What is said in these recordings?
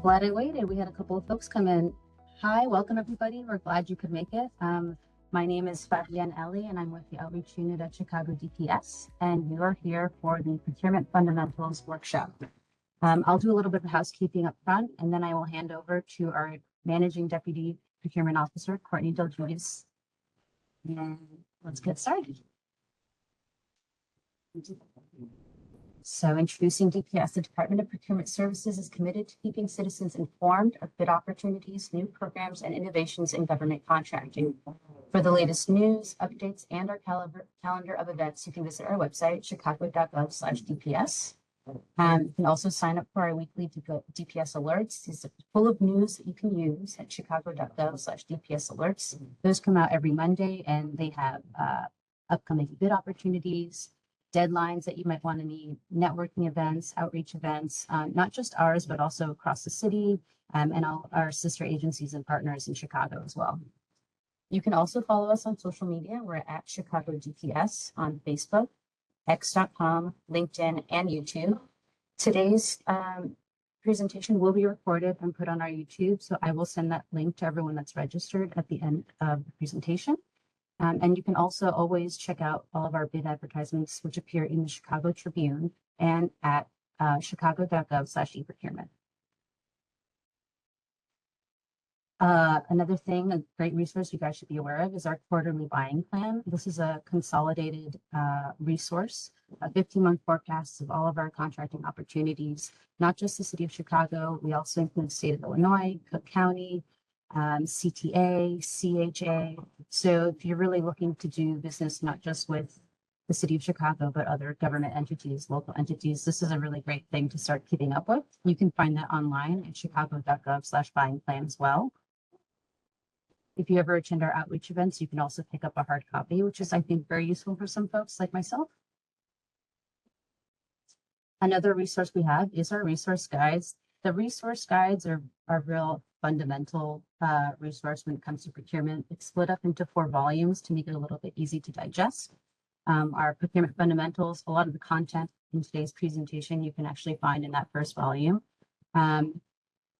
Glad I waited. We had a couple of folks come in. Hi, welcome everybody. We're glad you could make it. My name is Fabienne Ellie and I'm with the Outreach Unit at Chicago DPS, and we are here for the Procurement Fundamentals Workshop. I'll do a little bit of housekeeping up front, and then I will hand over to our Managing Deputy Procurement Officer, Courtney DelGiudice. And let's get started. So introducing DPS, the Department of Procurement Services is committed to keeping citizens informed of bid opportunities, new programs, and innovations in government contracting. For the latest news, updates, and our calendar of events, you can visit our website, chicago.gov/DPS. You can also sign up for our weekly DPS alerts. These are full of news that you can use at chicago.gov/DPS alerts. Those come out every Monday, and they have upcoming bid opportunities, deadlines that you might want to need, networking events, outreach events, not just ours, but also across the city, and all our sister agencies and partners in Chicago as well. You can also follow us on social media. We're at Chicago DPS on Facebook, x.com, LinkedIn, and YouTube. Today's presentation will be recorded and put on our YouTube, so I will send that link to everyone that's registered at the end of the presentation. And you can also always check out all of our bid advertisements, which appear in the Chicago Tribune and at chicago.gov/eprocurement. Another thing, a great resource you guys should be aware of is our quarterly buying plan. This is a consolidated resource, a 15-month forecast of all of our contracting opportunities, not just the city of Chicago. We also include the state of Illinois, Cook County, CTA, CHA. So if you're really looking to do business, not just with the city of Chicago, but other government entities, local entities, this is a really great thing to start keeping up with. You can find that online at chicago.gov/buying plan as well. If you ever attend our outreach events, you can also pick up a hard copy, which is, I think, very useful for some folks like myself. Another resource we have is our resource guides. The resource guides are real fundamental resource when it comes to procurement. It's split up into 4 volumes to make it a little bit easy to digest. Our procurement fundamentals, a lot of the content in today's presentation, you can actually find in that first volume.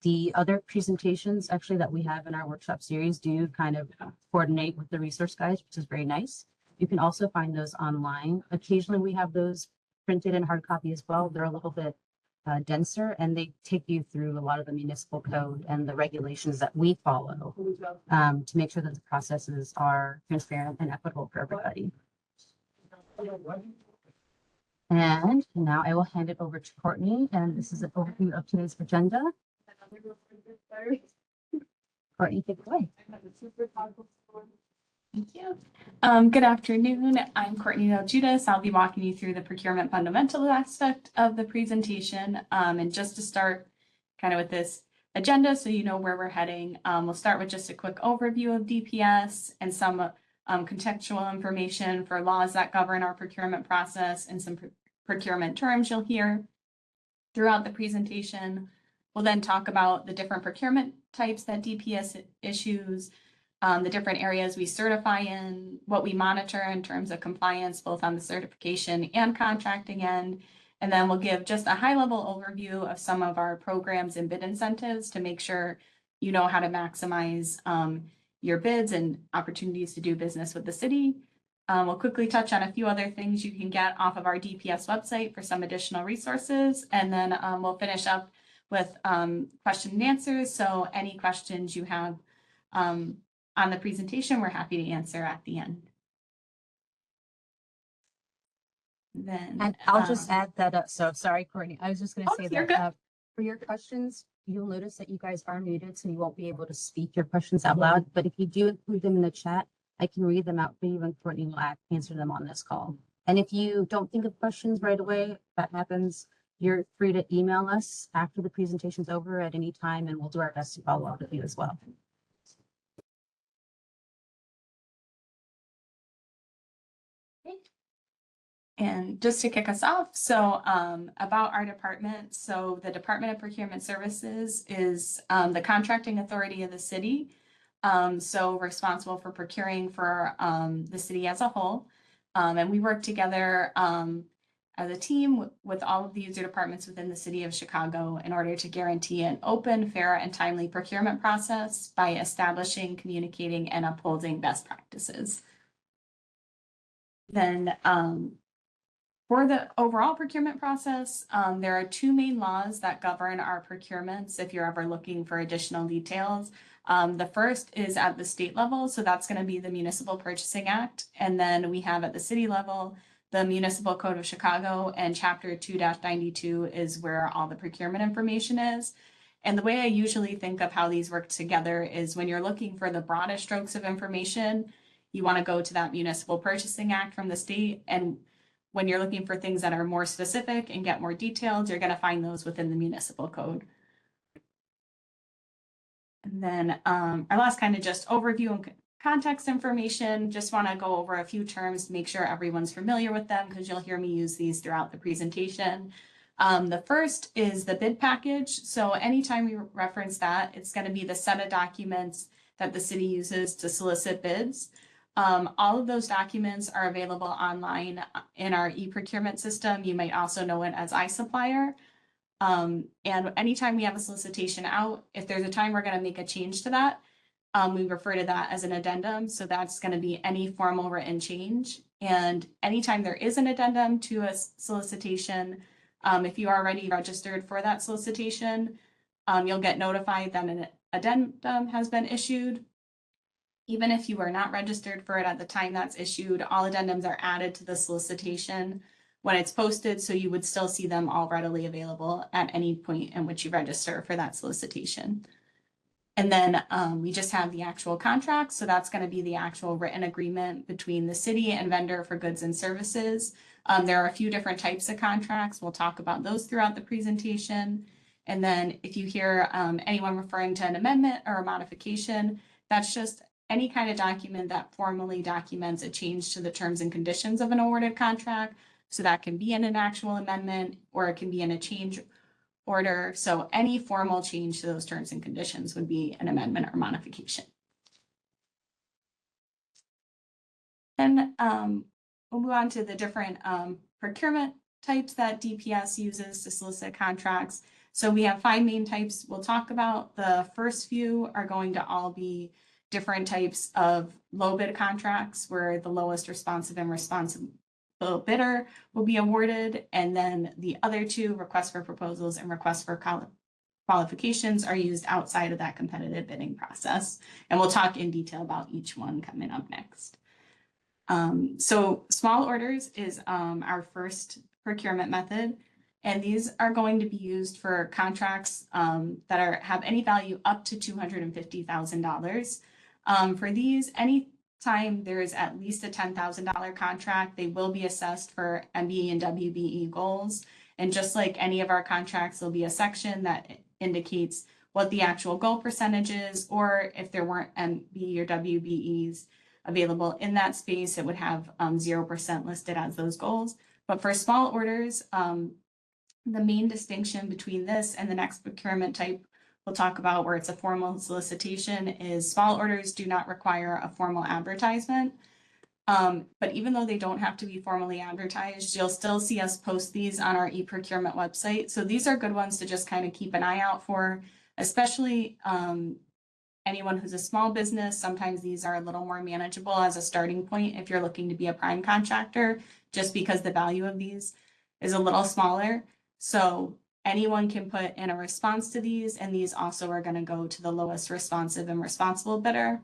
The other presentations actually that we have in our workshop series do kind of coordinate with the resource guides, which is very nice. You can also find those online. Occasionally we have those printed in hard copy as well. They're a little bit denser, and they take you through a lot of the municipal code and the regulations that we follow to make sure that the processes are transparent and equitable for everybody. And now I will hand it over to Courtney, and this is an overview of today's agenda. Courtney, take it away. Thank you. Good afternoon. I'm Courtney DelGiudice. I'll be walking you through the procurement fundamental aspect of the presentation. And just to start kind of with this agenda, so you know where we're heading, we'll start with just a quick overview of DPS and some contextual information for laws that govern our procurement process and some procurement terms you'll hear throughout the presentation. We'll then talk about the different procurement types that DPS issues, the different areas we certify in, what we monitor in terms of compliance, both on the certification and contracting end. And then we'll give just a high-level overview of some of our programs and bid incentives to make sure you know how to maximize your bids and opportunities to do business with the city. We'll quickly touch on a few other things you can get off of our DPS website for some additional resources. And then we'll finish up with question and answers. So any questions you have on the presentation, we're happy to answer at the end. Then, and I'll just add that so sorry, Courtney. I was just going to say that for your questions, you'll notice that you guys are muted, so you won't be able to speak your questions out loud. But if you do include them in the chat, I can read them out for you, and Courtney will answer them on this call. And if you don't think of questions right away, that happens. You're free to email us after the presentation's over at any time, and we'll do our best to follow up with you as well. And just to kick us off, so about our department. So the Department of Procurement Services is the contracting authority of the city. So responsible for procuring for the city as a whole. And we work together as a team with all of the user departments within the city of Chicago in order to guarantee an open, fair, and timely procurement process by establishing, communicating, and upholding best practices. Then for the overall procurement process, there are two main laws that govern our procurements if you're ever looking for additional details. The first is at the state level, so that's going to be the Municipal Purchasing Act. And then we have at the city level, the Municipal Code of Chicago, and Chapter 2-92 is where all the procurement information is. And the way I usually think of how these work together is when you're looking for the broadest strokes of information, you want to go to that Municipal Purchasing Act from the state. And when you're looking for things that are more specific and get more detailed, you're going to find those within the Municipal Code. And then our last kind of just overview and context information, just want to go over a few terms to make sure everyone's familiar with them because you'll hear me use these throughout the presentation. The first is the bid package. So anytime we reference that, it's going to be the set of documents that the city uses to solicit bids. All of those documents are available online in our e-procurement system. You might also know it as iSupplier. And anytime we have a solicitation out, if there's a time we're going to make a change to that, we refer to that as an addendum. So that's going to be any formal written change. And anytime there is an addendum to a solicitation, if you are already registered for that solicitation, you'll get notified that an addendum has been issued. Even if you are not registered for it at the time that's issued, all addendums are added to the solicitation when it's posted, so you would still see them all readily available at any point in which you register for that solicitation. And then we just have the actual contract. So that's going to be the actual written agreement between the city and vendor for goods and services. There are a few different types of contracts. We'll talk about those throughout the presentation. And then if you hear anyone referring to an amendment or a modification, that's just any kind of document that formally documents a change to the terms and conditions of an awarded contract. So that can be in an actual amendment or it can be in a change order. So any formal change to those terms and conditions would be an amendment or modification. Then we'll move on to the different procurement types that DPS uses to solicit contracts. So we have 5 main types we'll talk about. The first few are going to all be different types of low bid contracts where the lowest responsive and responsible bidder will be awarded. And then the other 2, requests for proposals and requests for qualifications, are used outside of that competitive bidding process. And we'll talk in detail about each one coming up next. So small orders is our first procurement method. And these are going to be used for contracts that have any value up to $250,000. For these, anytime there is at least a $10,000 contract, they will be assessed for MBE and WBE goals. And just like any of our contracts, there'll be a section that indicates what the actual goal percentage is, or if there weren't MBE or WBEs available in that space, it would have 0% listed as those goals. But for small orders, the main distinction between this and the next procurement type we'll talk about, where it's a formal solicitation, is small orders do not require a formal advertisement. But even though they don't have to be formally advertised, you'll still see us post these on our e-procurement website. So these are good ones to just kind of keep an eye out for, especially anyone who's a small business. Sometimes these are a little more manageable as a starting point if you're looking to be a prime contractor, just because the value of these is a little smaller. So anyone can put in a response to these, and these also are going to go to the lowest responsive and responsible bidder.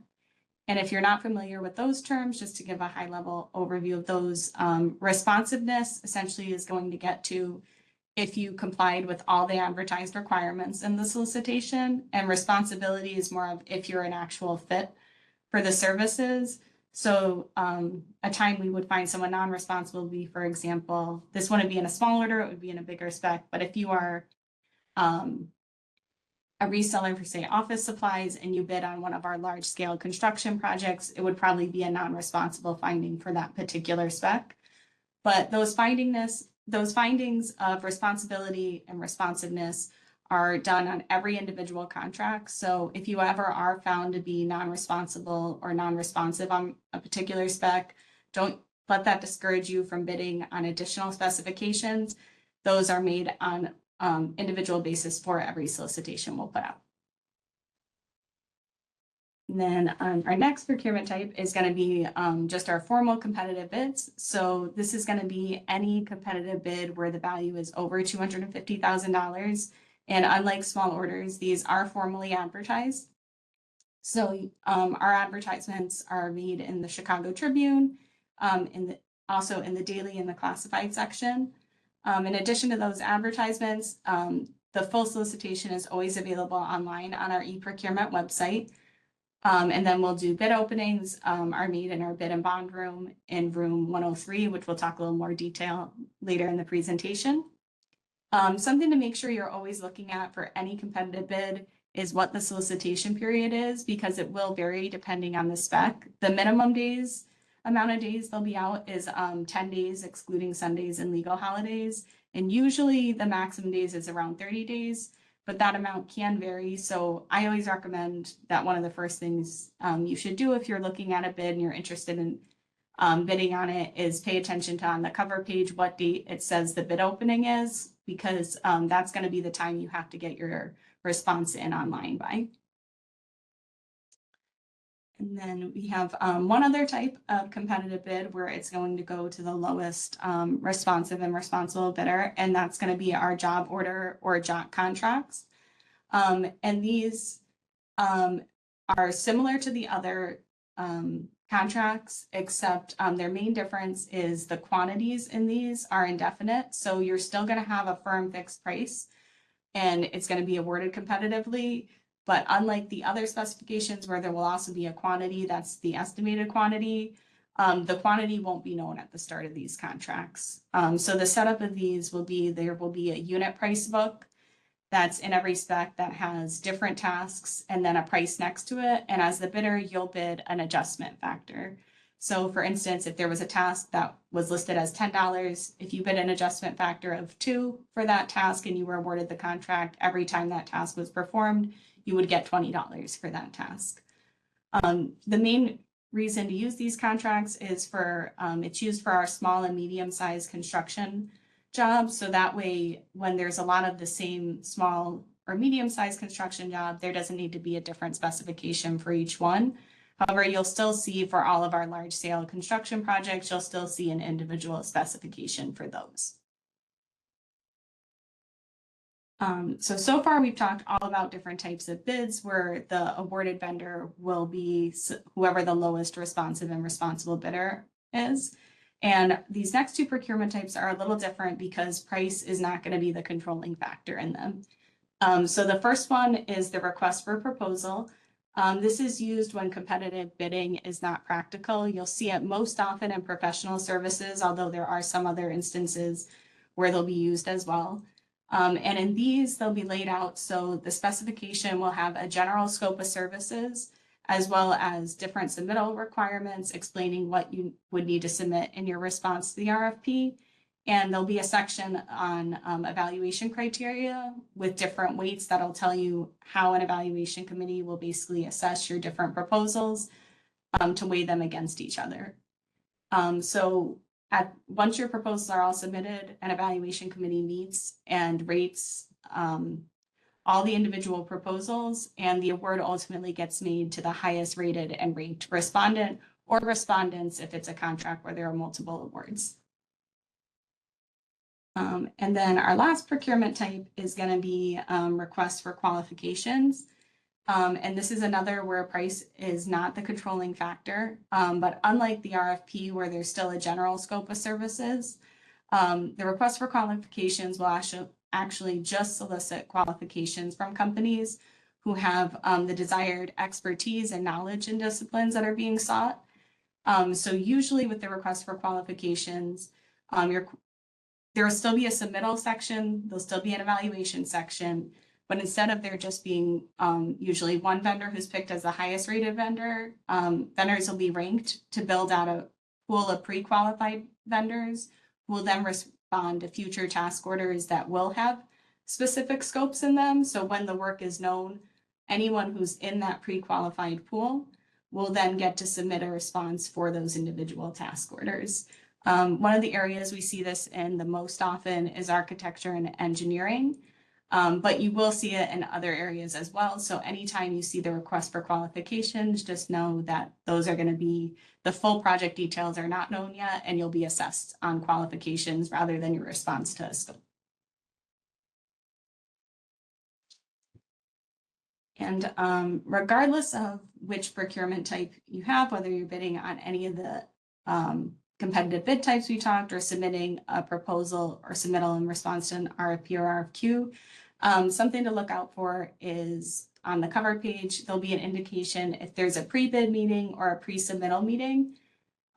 And if you're not familiar with those terms, just to give a high level overview of those, responsiveness essentially is going to get to if you complied with all the advertised requirements in the solicitation, and responsibility is more of if you're an actual fit for the services. So a time we would find someone non-responsible would be, for example, this wouldn't be in a small order, it would be in a bigger spec. But if you are a reseller for, say, office supplies, and you bid on one of our large scale construction projects, it would probably be a non-responsible finding for that particular spec. But those findings of responsibility and responsiveness are done on every individual contract. So if you ever are found to be non-responsible or non-responsive on a particular spec, don't let that discourage you from bidding on additional specifications. Those are made on individual basis for every solicitation we'll put out. And then our next procurement type is going to be just our formal competitive bids. So this is going to be any competitive bid where the value is over $250,000. And unlike small orders, these are formally advertised. So our advertisements are made in the Chicago Tribune, also in the daily and the classified section. In addition to those advertisements, the full solicitation is always available online on our e-procurement website. And then we'll do bid openings are made in our bid and bond room in room 103, which we'll talk a little more detail later in the presentation. Something to make sure you're always looking at for any competitive bid is what the solicitation period is, because it will vary depending on the spec. The minimum amount of days they'll be out is 10 days, excluding Sundays and legal holidays. And usually the maximum days is around 30 days. But that amount can vary. So I always recommend that one of the first things you should do if you're looking at a bid and you're interested in bidding on it is pay attention to on the cover page what date it says the bid opening is, because that's going to be the time you have to get your response in online by. And then we have one other type of competitive bid where it's going to go to the lowest responsive and responsible bidder, and that's going to be our job order or JOC contracts. And these are similar to the other contracts, except their main difference is the quantities in these are indefinite. So you're still going to have a firm fixed price, and it's going to be awarded competitively. But unlike the other specifications where there will also be a quantity, that's the estimated quantity, the quantity won't be known at the start of these contracts. So the setup of these will be, there will be a unit price book that's in every spec that has different tasks and then a price next to it. And as the bidder, you'll bid an adjustment factor. So for instance, if there was a task that was listed as $10, if you bid an adjustment factor of 2 for that task and you were awarded the contract, every time that task was performed, you would get $20 for that task. The main reason to use these contracts is for, it's used for our small and medium-sized construction jobs. So that way, when there's a lot of the same small or medium-sized construction job, there doesn't need to be a different specification for each one. However, you'll still see for all of our large-scale construction projects, you'll still see an individual specification for those. So far we've talked all about different types of bids where the awarded vendor will be whoever the lowest responsive and responsible bidder is. And these next two procurement types are a little different because price is not going to be the controlling factor in them. So the first one is the request for proposal. This is used when competitive bidding is not practical. You'll see it most often in professional services, although there are some other instances where they'll be used as well. And in these, they'll be laid out so the specification will have a general scope of services, as well as different submittal requirements explaining what you would need to submit in your response to the RFP. And there'll be a section on evaluation criteria with different weights that'll tell you how an evaluation committee will basically assess your different proposals to weigh them against each other. Once your proposals are all submitted, an evaluation committee meets and rates all the individual proposals, and the award ultimately gets made to the highest rated and ranked respondent or respondents if it's a contract where there are multiple awards. And then our last procurement type is going to be requests for qualifications. And this is another where price is not the controlling factor, but unlike the RFP where there's still a general scope of services, the request for qualifications will actually just solicit qualifications from companies who have the desired expertise and knowledge in disciplines that are being sought. So usually with the request for qualifications, there will still be a submittal section, there'll still be an evaluation section, but instead of there just being usually one vendor who's picked as the highest rated vendor, vendors will be ranked to build out a pool of pre-qualified vendors who will then respond to future task orders that will have specific scopes in them. So when the work is known, anyone who's in that pre-qualified pool will then get to submit a response for those individual task orders. One of the areas we see this in the most often is architecture and engineering, but you will see it in other areas as well. So anytime you see the request for qualifications, just know that those are going to be, the full project details are not known yet, and you'll be assessed on qualifications rather than your response to a scope. And regardless of which procurement type you have, whether you're bidding on any of the competitive bid types we talked, or submitting a proposal or submittal in response to an RFP or RFQ, something to look out for is on the cover page, there'll be an indication if there's a pre-bid meeting or a pre-submittal meeting.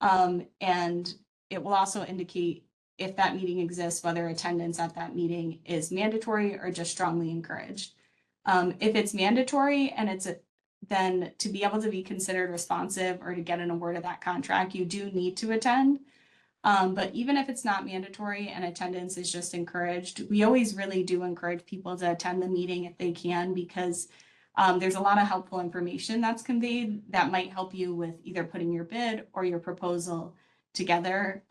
And it will also indicate if that meeting exists, whether attendance at that meeting is mandatory or just strongly encouraged. If it's mandatory and then to be able to be considered responsive or to get an award of that contract, you do need to attend. But even if it's not mandatory and attendance is just encouraged, we always really do encourage people to attend the meeting if they can, because there's a lot of helpful information that's conveyed that might help you with either putting your bid or your proposal together.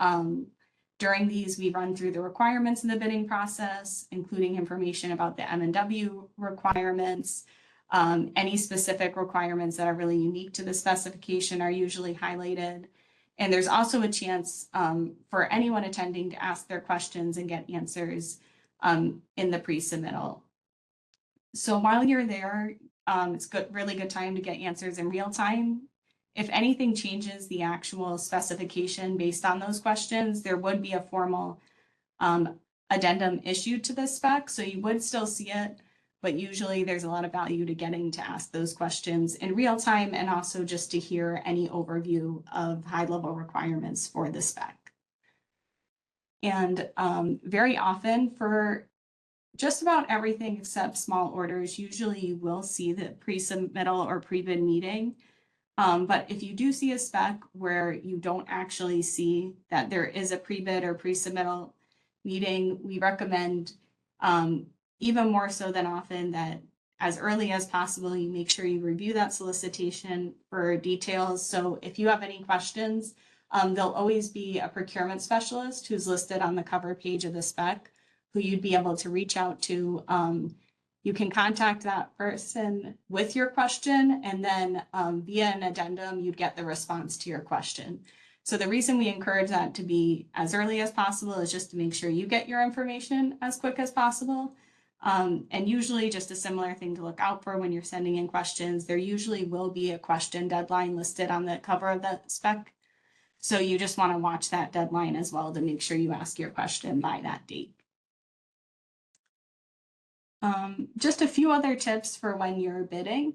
During these, we run through the requirements in the bidding process, including information about the M&W requirements. Any specific requirements that are really unique to the specification are usually highlighted. And there's also a chance for anyone attending to ask their questions and get answers in the pre-submittal. So while you're there, it's really good time to get answers in real time. If anything changes the actual specification based on those questions, there would be a formal addendum issued to the spec. So you would still see it, but usually there's a lot of value to getting to ask those questions in real time, and also just to hear any overview of high-level requirements for the spec. And very often, for just about everything except small orders, usually you will see the pre-submittal or pre-bid meeting. But if you do see a spec where you don't actually see that there is a pre-bid or pre-submittal meeting, we recommend even more so than often that as early as possible, you make sure you review that solicitation for details. So if you have any questions, there'll always be a procurement specialist who's listed on the cover page of the spec who you'd be able to reach out to. You can contact that person with your question, and then via an addendum, you'd get the response to your question. So the reason we encourage that to be as early as possible is just to make sure you get your information as quick as possible. And usually just a similar thing to look out for when you're sending in questions, there usually will be a question deadline listed on the cover of the spec. So you just want to watch that deadline as well to make sure you ask your question by that date. Just a few other tips for when you're bidding.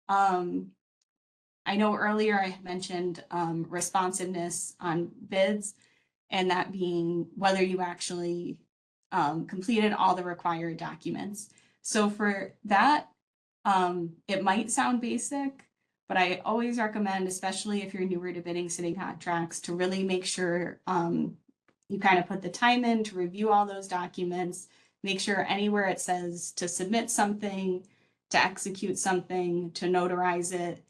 I know earlier I mentioned responsiveness on bids, and that being whether you actually completed all the required documents. So for that, it might sound basic, but I always recommend, especially if you're newer to bidding city contracts, to really make sure you kind of put the time in to review all those documents. Make sure anywhere it says to submit something, to execute something, to notarize it,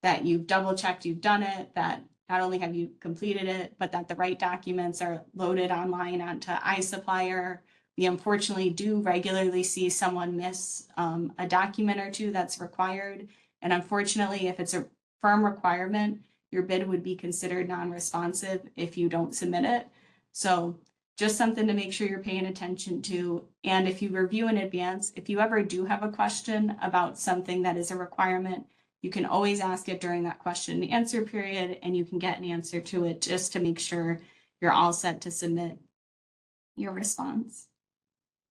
that you've double checked you've done it, that not only have you completed it, but that the right documents are loaded online onto iSupplier. We unfortunately do regularly see someone miss a document or two that's required. And unfortunately, if it's a firm requirement, your bid would be considered non-responsive if you don't submit it. So just something to make sure you're paying attention to. And if you review in advance, if you ever do have a question about something that is a requirement, you can always ask it during that question and answer period, and you can get an answer to it just to make sure you're all set to submit your response.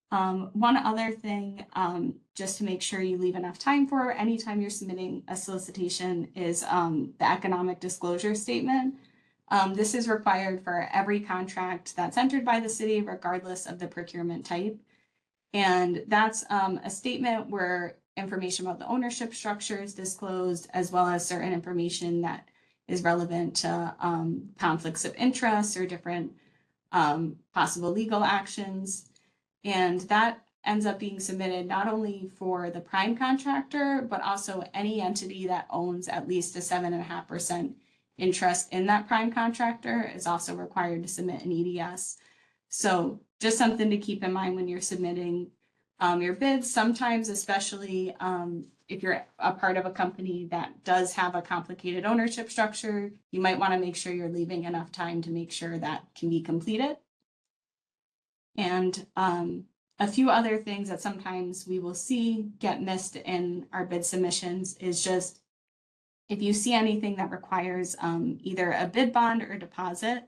One other thing, just to make sure you leave enough time for anytime you're submitting a solicitation, is the economic disclosure statement. This is required for every contract that's entered by the city, regardless of the procurement type. And that's a statement where information about the ownership structure is disclosed, as well as certain information that is relevant to conflicts of interest or different possible legal actions. And that ends up being submitted not only for the prime contractor, but also any entity that owns at least a 7.5% interest in that prime contractor is also required to submit an EDS. So just something to keep in mind when you're submitting your bids. Sometimes, especially if you're a part of a company that does have a complicated ownership structure, you might want to make sure you're leaving enough time to make sure that can be completed. And a few other things that sometimes we will see get missed in our bid submissions is just if you see anything that requires either a bid bond or deposit,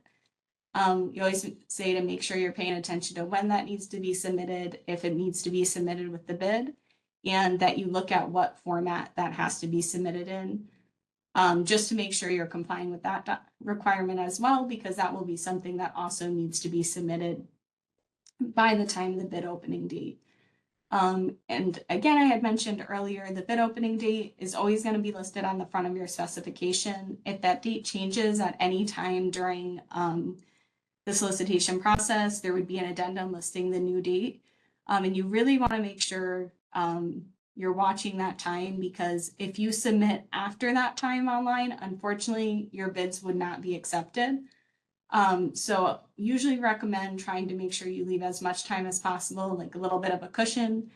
you always say to make sure you're paying attention to when that needs to be submitted, if it needs to be submitted with the bid, and that you look at what format that has to be submitted in, just to make sure you're complying with that requirement as well, because that will be something that also needs to be submitted by the time of the bid opening date. And again, I had mentioned earlier, the bid opening date is always going to be listed on the front of your specification. If that date changes at any time during the solicitation process, there would be an addendum listing the new date. And you really want to make sure you're watching that time, because if you submit after that time online, unfortunately, your bids would not be accepted. So usually recommend trying to make sure you leave as much time as possible, like a little bit of a cushion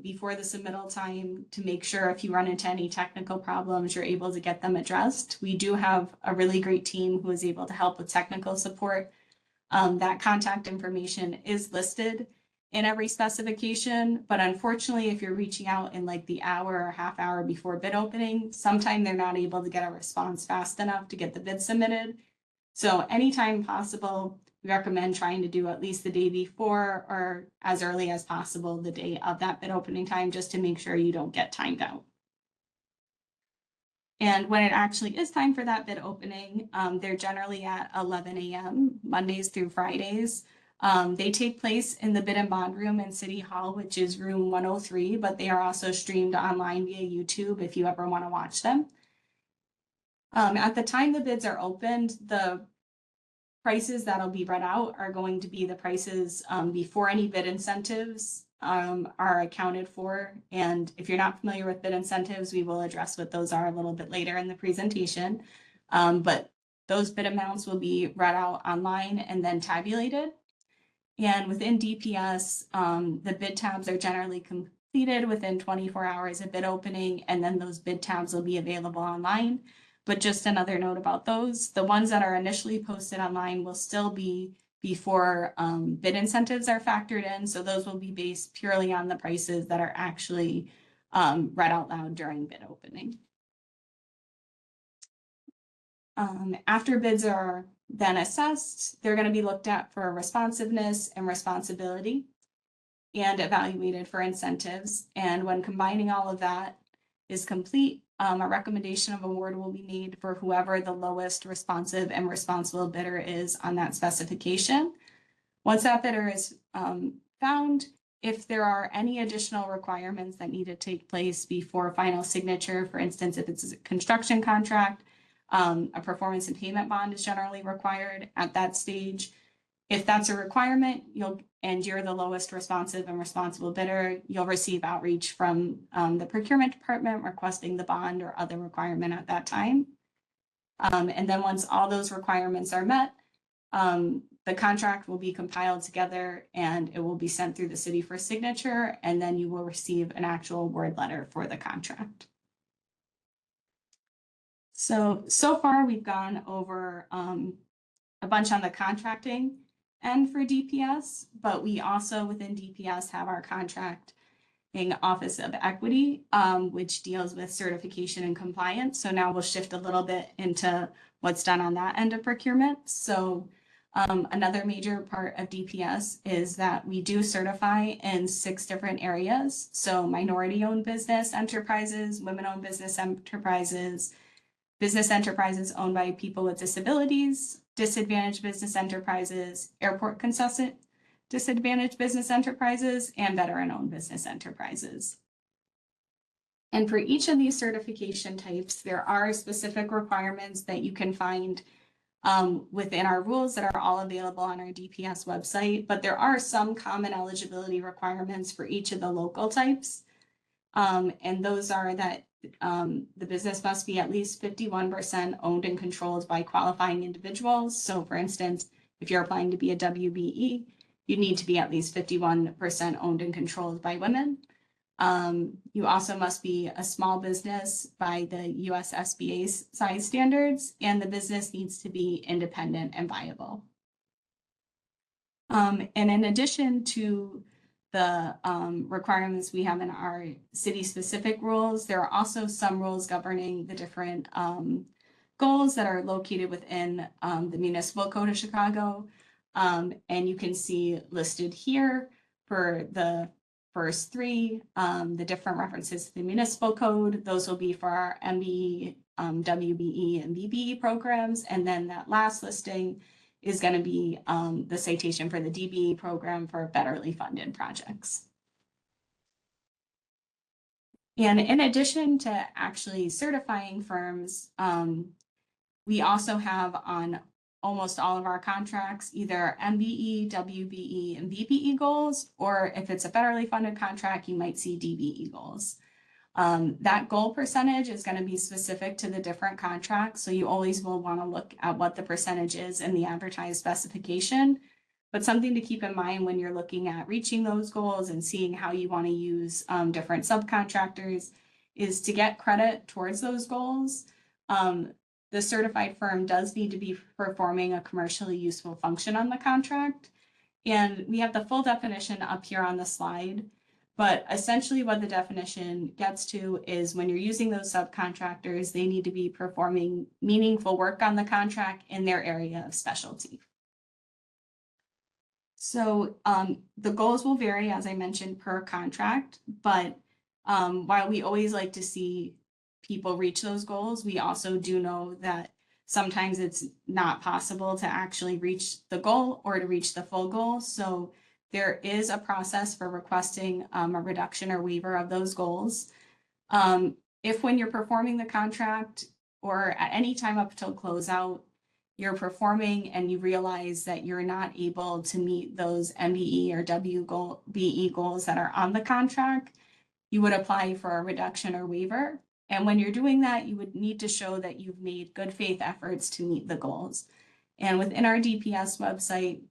before the submittal time, to make sure if you run into any technical problems, you're able to get them addressed. We do have a really great team who is able to help with technical support. That contact information is listed in every specification, but unfortunately, if you're reaching out in like the hour or half hour before bid opening, sometimes they're not able to get a response fast enough to get the bid submitted. So anytime possible, we recommend trying to do at least the day before or as early as possible the day of that bid opening time, just to make sure you don't get timed out. And when it actually is time for that bid opening, they're generally at 11 a.m. Mondays through Fridays. They take place in the bid and bond room in City Hall, which is room 103, but they are also streamed online via YouTube if you ever want to watch them. At the time the bids are opened, the prices that'll be read out are going to be the prices before any bid incentives are accounted for. And if you're not familiar with bid incentives, we will address what those are a little bit later in the presentation. But those bid amounts will be read out online and then tabulated. And within DPS, the bid tabs are generally completed within 24 hours of bid opening, and then those bid tabs will be available online. But just another note about those, the ones that are initially posted online will still be before bid incentives are factored in. So those will be based purely on the prices that are actually read out loud during bid opening. After bids are then assessed, they're going to be looked at for responsiveness and responsibility and evaluated for incentives. And when combining all of that is complete, a recommendation of award will be made for whoever the lowest responsive and responsible bidder is on that specification. Once that bidder is found, if there are any additional requirements that need to take place before final signature, for instance, if it's a construction contract, a performance and payment bond is generally required at that stage. If that's a requirement, and you're the lowest responsive and responsible bidder, you'll receive outreach from the procurement department requesting the bond or other requirement at that time. And then once all those requirements are met, the contract will be compiled together and it will be sent through the city for signature, and then you will receive an actual award letter for the contract. So far we've gone over a bunch on the contracting end for DPS, but we also within DPS have our contracting Office of Equity, which deals with certification and compliance. So now we'll shift a little bit into what's done on that end of procurement. So another major part of DPS is that we do certify in 6 different areas. So minority-owned business enterprises, women-owned business enterprises, business enterprises owned by people with disabilities, disadvantaged business enterprises, airport concession disadvantaged business enterprises, and veteran-owned business enterprises. And for each of these certification types, there are specific requirements that you can find within our rules that are all available on our DPS website, but there are some common eligibility requirements for each of the local types. And those are that The business must be at least 51% owned and controlled by qualifying individuals. So for instance, if you're applying to be a WBE, you need to be at least 51% owned and controlled by women. You also must be a small business by the US SBA size standards, and the business needs to be independent and viable. And in addition to the requirements we have in our city-specific rules, there are also some rules governing the different goals that are located within the Municipal Code of Chicago. And you can see listed here for the first three, the different references to the municipal code. Those will be for our MBE, WBE, and VBE programs. And then that last listing is going to be the citation for the DBE program for federally funded projects. And in addition to actually certifying firms, we also have on almost all of our contracts either MBE, WBE, and VBE goals, or if it's a federally funded contract, you might see DBE goals. That goal percentage is going to be specific to the different contracts, so you always will want to look at what the percentage is in the advertised specification. But something to keep in mind when you're looking at reaching those goals and seeing how you want to use different subcontractors is to get credit towards those goals. The certified firm does need to be performing a commercially useful function on the contract. And we have the full definition up here on the slide. But essentially what the definition gets to is when you're using those subcontractors, they need to be performing meaningful work on the contract in their area of specialty. So the goals will vary, as I mentioned, per contract. But while we always like to see people reach those goals, we also do know that sometimes it's not possible to actually reach the goal or to reach the full goal. So there is a process for requesting a reduction or waiver of those goals. If when you're performing the contract or at any time up till closeout, you're performing and you realize that you're not able to meet those MBE or WBE goals that are on the contract, you would apply for a reduction or waiver. And when you're doing that, you would need to show that you've made good faith efforts to meet the goals. And within our DPS website,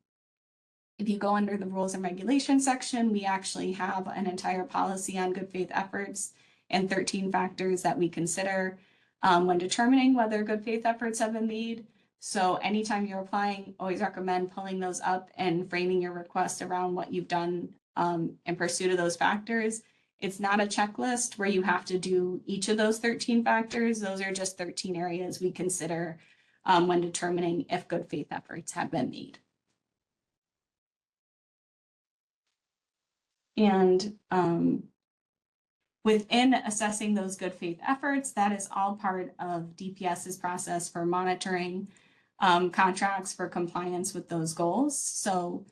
if you go under the rules and regulations section, we actually have an entire policy on good faith efforts and 13 factors that we consider when determining whether good faith efforts have been made. So anytime you're applying, always recommend pulling those up and framing your request around what you've done in pursuit of those factors. It's not a checklist where you have to do each of those 13 factors. Those are just 13 areas we consider when determining if good faith efforts have been made. And within assessing those good faith efforts, that is all part of DPS's process for monitoring contracts for compliance with those goals. So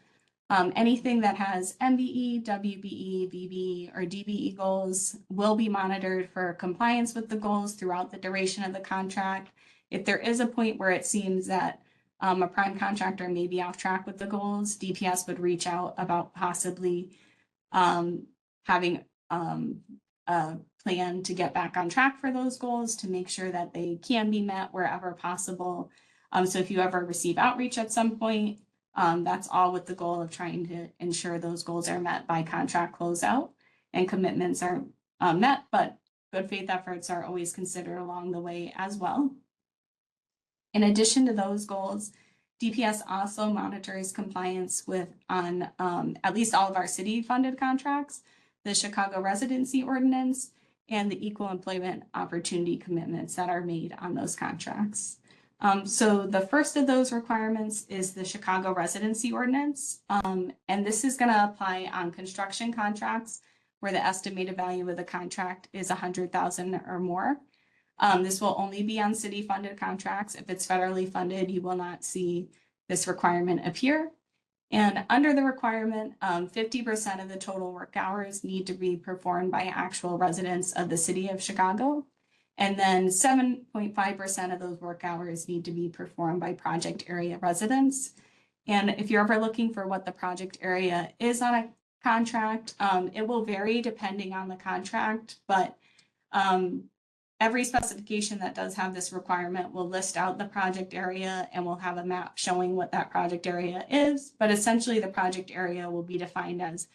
anything that has MBE, WBE, VBE, or DBE goals will be monitored for compliance with the goals throughout the duration of the contract. If there is a point where it seems that a prime contractor may be off track with the goals, DPS would reach out about possibly having a plan to get back on track for those goals to make sure that they can be met wherever possible. So if you ever receive outreach at some point, that's all with the goal of trying to ensure those goals are met by contract closeout and commitments are met, but good faith efforts are always considered along the way as well. In addition to those goals, DPS also monitors compliance with on at least all of our city funded contracts, the Chicago Residency Ordinance, and the equal employment opportunity commitments that are made on those contracts. So the first of those requirements is the Chicago Residency Ordinance. And this is going to apply on construction contracts where the estimated value of the contract is $100,000 or more. This will only be on city funded contracts. If it's federally funded, you will not see this requirement appear. And under the requirement, 50% of the total work hours need to be performed by actual residents of the city of Chicago. And then 7.5% of those work hours need to be performed by project area residents. And if you're ever looking for what the project area is on a contract, it will vary depending on the contract, but every specification that does have this requirement will list out the project area and will have a map showing what that project area is. But essentially the project area will be defined as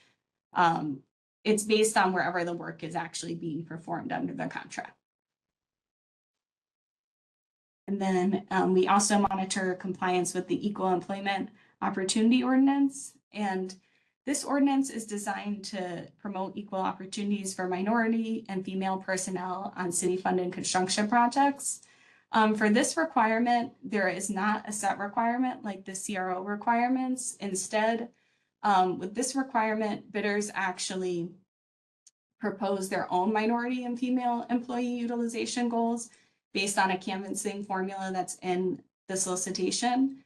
it's based on wherever the work is actually being performed under the contract. And then we also monitor compliance with the Equal Employment Opportunity Ordinance. And this ordinance is designed to promote equal opportunities for minority and female personnel on city-funded construction projects. For this requirement, there is not a set requirement like the CRO requirements. Instead, with this requirement, bidders actually propose their own minority and female employee utilization goals based on a canvassing formula that's in the solicitation.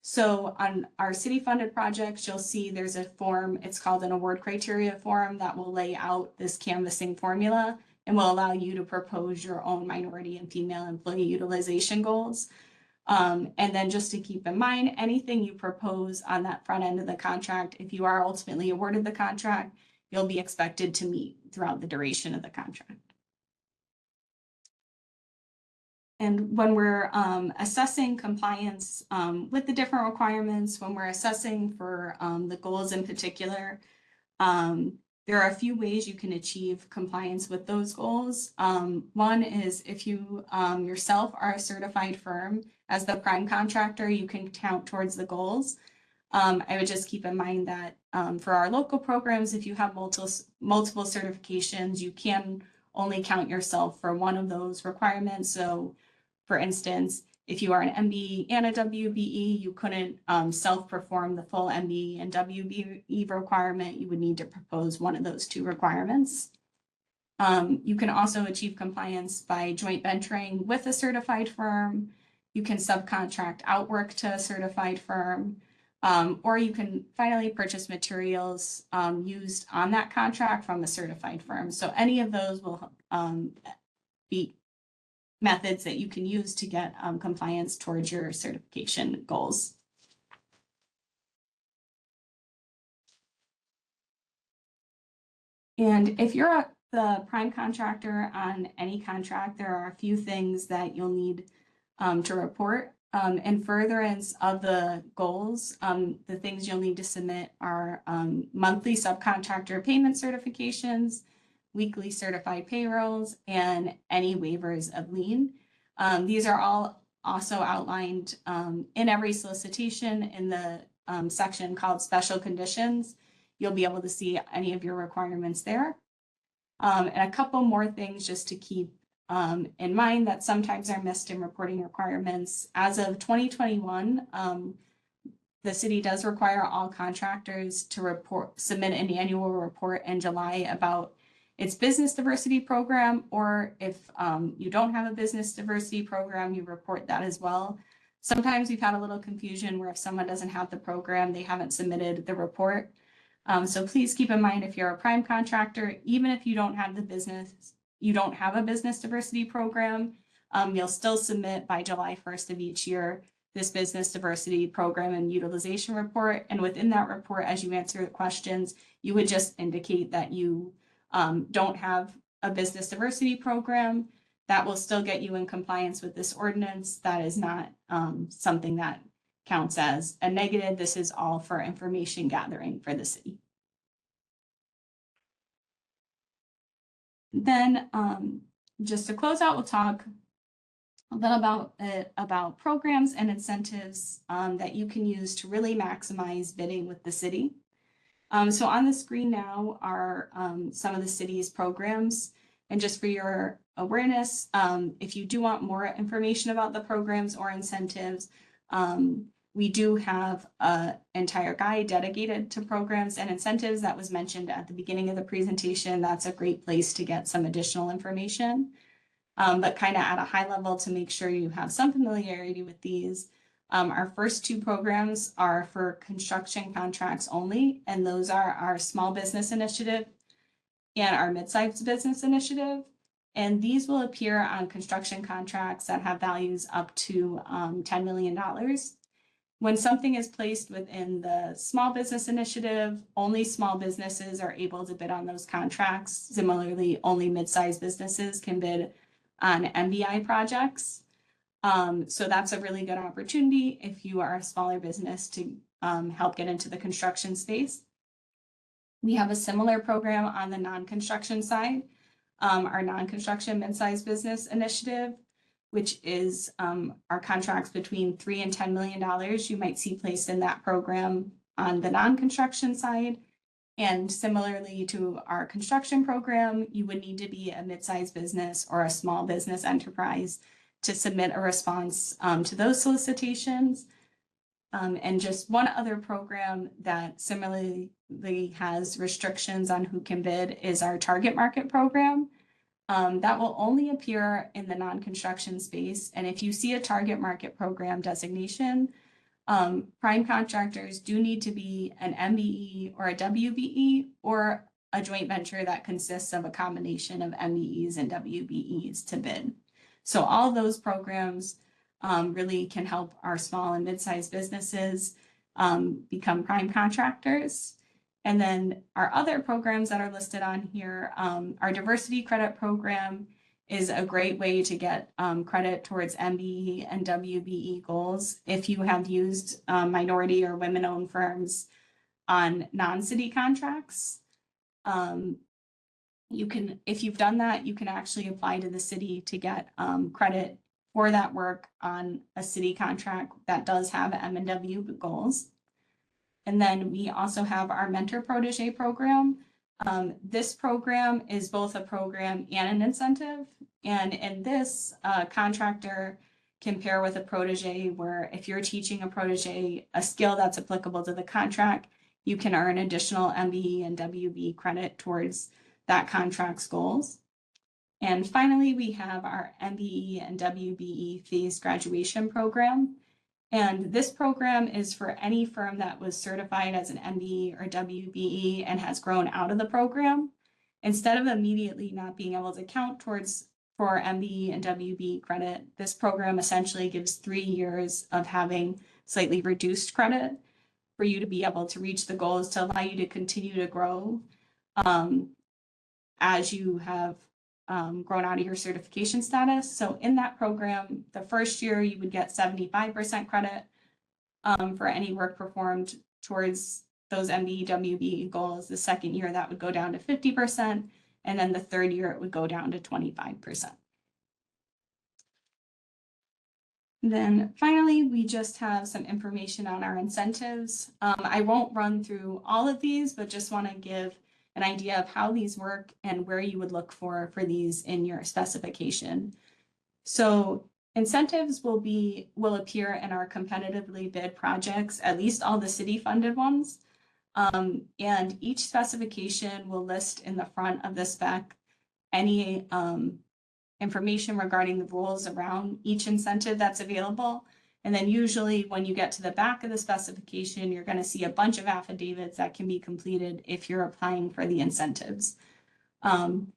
So on our city-funded projects, you'll see there's a form, it's called an award criteria form, that will lay out this canvassing formula and will allow you to propose your own minority and female employee utilization goals. And then just to keep in mind, anything you propose on that front end of the contract, if you are ultimately awarded the contract, you'll be expected to meet throughout the duration of the contract. And when we're assessing compliance with the different requirements, when we're assessing for the goals in particular, there are a few ways you can achieve compliance with those goals. One is if you yourself are a certified firm as the prime contractor, you can count towards the goals. I would just keep in mind that for our local programs, if you have multiple certifications, you can only count yourself for one of those requirements. So for instance, if you are an MBE and a WBE, you couldn't self-perform the full MBE and WBE requirement. You would need to propose one of those two requirements. You can also achieve compliance by joint venturing with a certified firm. You can subcontract out work to a certified firm, or you can finally purchase materials used on that contract from a certified firm. So any of those will be methods that you can use to get compliance towards your certification goals. And if you're the prime contractor on any contract, there are a few things that you'll need to report. In furtherance of the goals, the things you'll need to submit are monthly subcontractor payment certifications, weekly certified payrolls, and any waivers of lien. These are all also outlined in every solicitation in the section called Special Conditions. You'll be able to see any of your requirements there. And a couple more things just to keep in mind that sometimes are missed in reporting requirements. As of 2021, the city does require all contractors to submit an annual report in July about its business diversity program, or if you don't have a business diversity program, you report that as well. Sometimes we've had a little confusion where if someone doesn't have the program, they haven't submitted the report. So please keep in mind, if you're a prime contractor, even if you don't have a business diversity program, you'll still submit by July 1st of each year this business diversity program and utilization report. And within that report, as you answer the questions, you would just indicate that you don't have a business diversity program. That will still get you in compliance with this ordinance. That is not something that counts as a negative. This is all for information gathering for the city. Then just to close out, we'll talk a little about programs and incentives that you can use to really maximize bidding with the city. So on the screen now are some of the city's programs. And just for your awareness, if you do want more information about the programs or incentives, we do have an entire guide dedicated to programs and incentives that was mentioned at the beginning of the presentation. That's a great place to get some additional information. But kind of at a high level to make sure you have some familiarity with these. Our first two programs are for construction contracts only, and those are our small business initiative and our mid-sized business initiative. And these will appear on construction contracts that have values up to $10 million. When something is placed within the small business initiative, only small businesses are able to bid on those contracts. Similarly, only mid-sized businesses can bid on MBI projects. So that's a really good opportunity if you are a smaller business to help get into the construction space. We have a similar program on the non-construction side, our non-construction mid-sized business initiative, which is our contracts between $3 and $10 million you might see placed in that program on the non-construction side. And similarly to our construction program, you would need to be a mid-sized business or a small business enterprise to submit a response to those solicitations. And just one other program that similarly has restrictions on who can bid is our target market program. That will only appear in the non-construction space. And if you see a target market program designation, prime contractors do need to be an MBE or a WBE or a joint venture that consists of a combination of MBEs and WBEs to bid. So all those programs really can help our small and mid-sized businesses become prime contractors. And then our other programs that are listed on here, our diversity credit program is a great way to get credit towards MBE and WBE goals if you have used minority or women-owned firms on non-city contracts. You can, if you've done that, you can actually apply to the city to get credit for that work on a city contract that does have M and W goals. And then we also have our mentor protege program. This program is both a program and an incentive. And in this, contractor can pair with a protege where if you're teaching a protege a skill that's applicable to the contract, you can earn additional MBE and WB credit towards that contract's goals. And finally, we have our MBE and WBE phased graduation program. And this program is for any firm that was certified as an MBE or WBE and has grown out of the program. Instead of immediately not being able to count towards for MBE and WBE credit, this program essentially gives 3 years of having slightly reduced credit for you to be able to reach the goals to allow you to continue to grow as you have grown out of your certification status. So in that program, the first year you would get 75% credit for any work performed towards those MBE, WBE goals. The second year that would go down to 50%. And then the third year it would go down to 25%. Then finally, we just have some information on our incentives. I won't run through all of these, but just want to give an idea of how these work and where you would look for these in your specification. So incentives will appear in our competitively bid projects, at least all the city funded ones. And each specification will list in the front of the spec any information regarding the rules around each incentive that's available. And then usually when you get to the back of the specification, you're going to see a bunch of affidavits that can be completed if you're applying for the incentives. And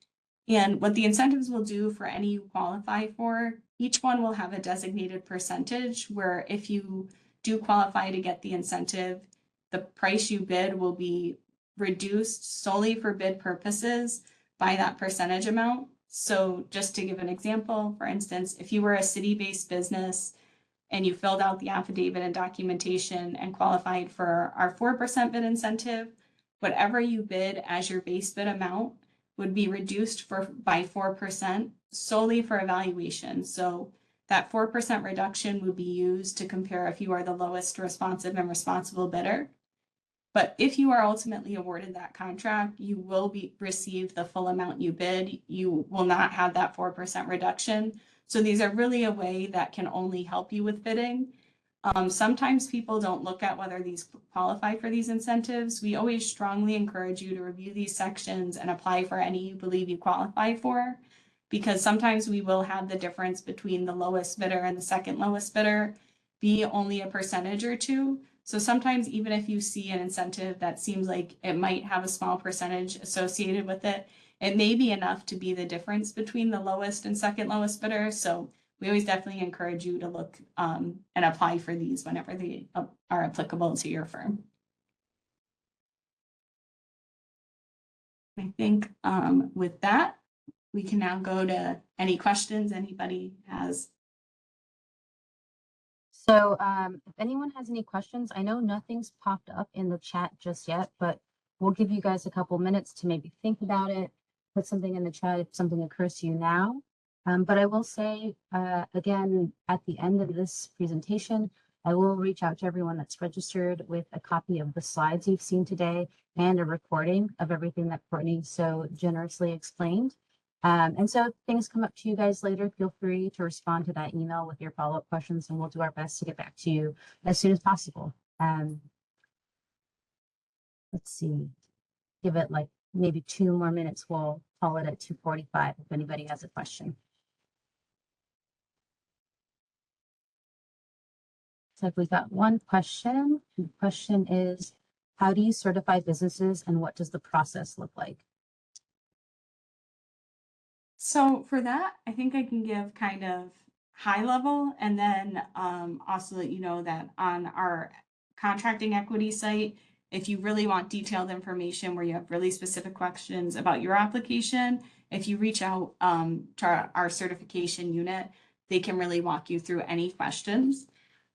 what the incentives will do for any you qualify for, each one will have a designated percentage where if you do qualify to get the incentive, the price you bid will be reduced solely for bid purposes by that percentage amount. So just to give an example, for instance, if you were a city-based business and you filled out the affidavit and documentation and qualified for our 4% bid incentive, whatever you bid as your base bid amount would be reduced by 4% solely for evaluation. So that 4% reduction would be used to compare if you are the lowest responsive and responsible bidder. But if you are ultimately awarded that contract, you will receive the full amount you bid. You will not have that 4% reduction. So these are really a way that can only help you with bidding. Sometimes people don't look at whether these qualify for these incentives. We always strongly encourage you to review these sections and apply for any you believe you qualify for, because sometimes we will have the difference between the lowest bidder and the second lowest bidder be only a percentage or two. So sometimes even if you see an incentive that seems like it might have a small percentage associated with it, it may be enough to be the difference between the lowest and second lowest bidder. So we always definitely encourage you to look and apply for these whenever they are applicable to your firm. I think with that, we can now go to any questions anybody has. So if anyone has any questions, I know nothing's popped up in the chat just yet, but we'll give you guys a couple minutes to maybe think about it, put something in the chat if something occurs to you now. But I will say, again, at the end of this presentation, I will reach out to everyone that's registered with a copy of the slides you've seen today and a recording of everything that Courtney so generously explained. And so if things come up to you guys later, feel free to respond to that email with your follow-up questions, and we'll do our best to get back to you as soon as possible. Let's see, give it like maybe 2 more minutes. We'll call it at 2:45 if anybody has a question. So if we got one question, the question is, how do you certify businesses and what does the process look like? So for that, I think I can give kind of high level, and then also let you know that on our contracting equity site, if you really want detailed information where you have really specific questions about your application, if you reach out to our certification unit, they can really walk you through any questions.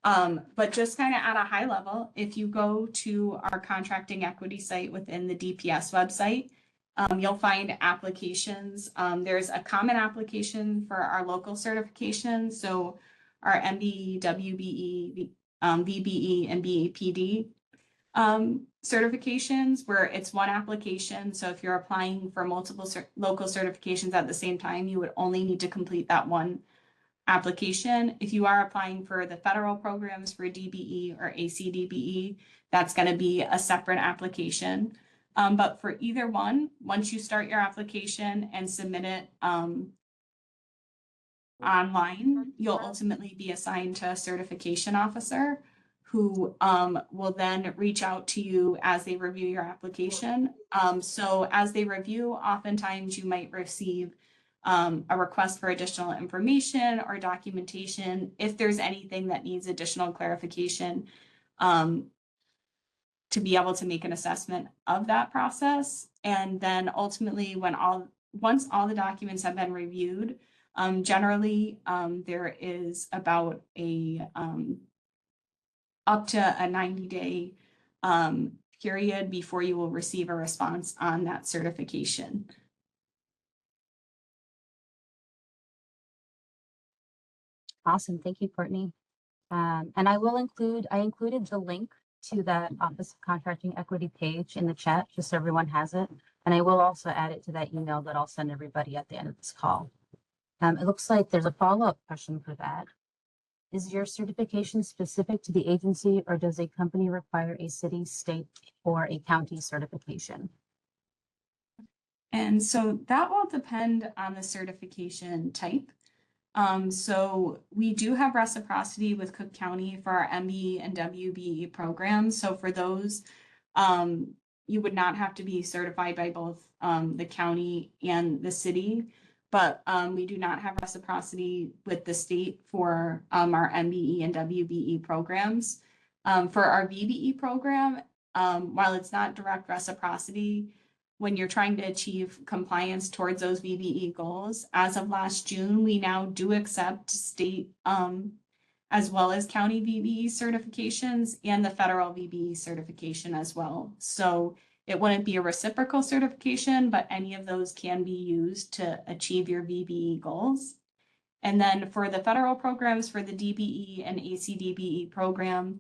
But just kind of at a high level, if you go to our contracting equity site within the DPS website, you'll find applications. There's a common application for our local certifications. So our MBE, WBE, VBE, and BAPD certifications, where it's one application. So if you're applying for multiple local certifications at the same time, you would only need to complete that one application. If you are applying for the federal programs for DBE or ACDBE, that's going to be a separate application. But for either one, once you start your application and submit it online, you'll ultimately be assigned to a certification officer who will then reach out to you as they review your application. So as they review, oftentimes you might receive a request for additional information or documentation if there's anything that needs additional clarification to be able to make an assessment of that process. And then ultimately, once all the documents have been reviewed, generally there is about up to a 90-day period before you will receive a response on that certification. Awesome. Thank you, Courtney. And I included the link to that Office of Contracting Equity page in the chat, just so everyone has it. And I will also add it to that email that I'll send everybody at the end of this call. It looks like there's a follow-up question for that. Is your certification specific to the agency, or does a company require a city, state, or a county certification? And so that will depend on the certification type. So we do have reciprocity with Cook County for our MBE and WBE programs. So for those, you would not have to be certified by both the county and the city, but we do not have reciprocity with the state for our MBE and WBE programs. For our VBE program, while it's not direct reciprocity, when you're trying to achieve compliance towards those VBE goals, as of last June, we now do accept state as well as county VBE certifications and the federal VBE certification as well. So it wouldn't be a reciprocal certification, but any of those can be used to achieve your VBE goals. And then for the federal programs, for the DBE and ACDBE program,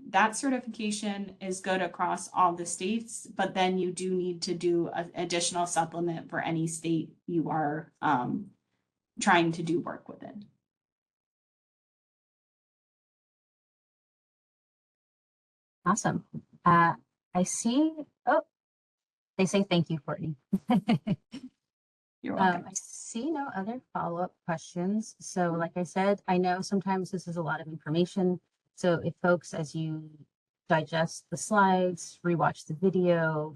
that certification is good across all the states, but then you do need to do an additional supplement for any state you are trying to do work within. Awesome. I see, oh, they say thank you, Courtney. You're welcome. I see no other follow-up questions. So like I said, I know sometimes this is a lot of information. So if folks, as you digest the slides, rewatch the video,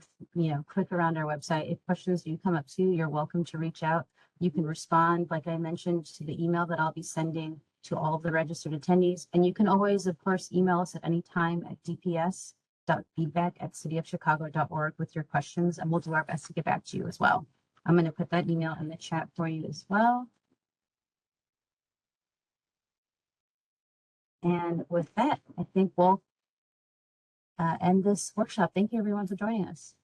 click around our website, if questions do come up to you, you're welcome to reach out. You can respond, like I mentioned, to the email that I'll be sending to all of the registered attendees. And you can always, of course, email us at any time at dps.feedback@cityofchicago.org with your questions, and we'll do our best to get back to you as well. I'm going to put that email in the chat for you as well. And with that, I think we'll end this workshop. Thank you everyone for joining us.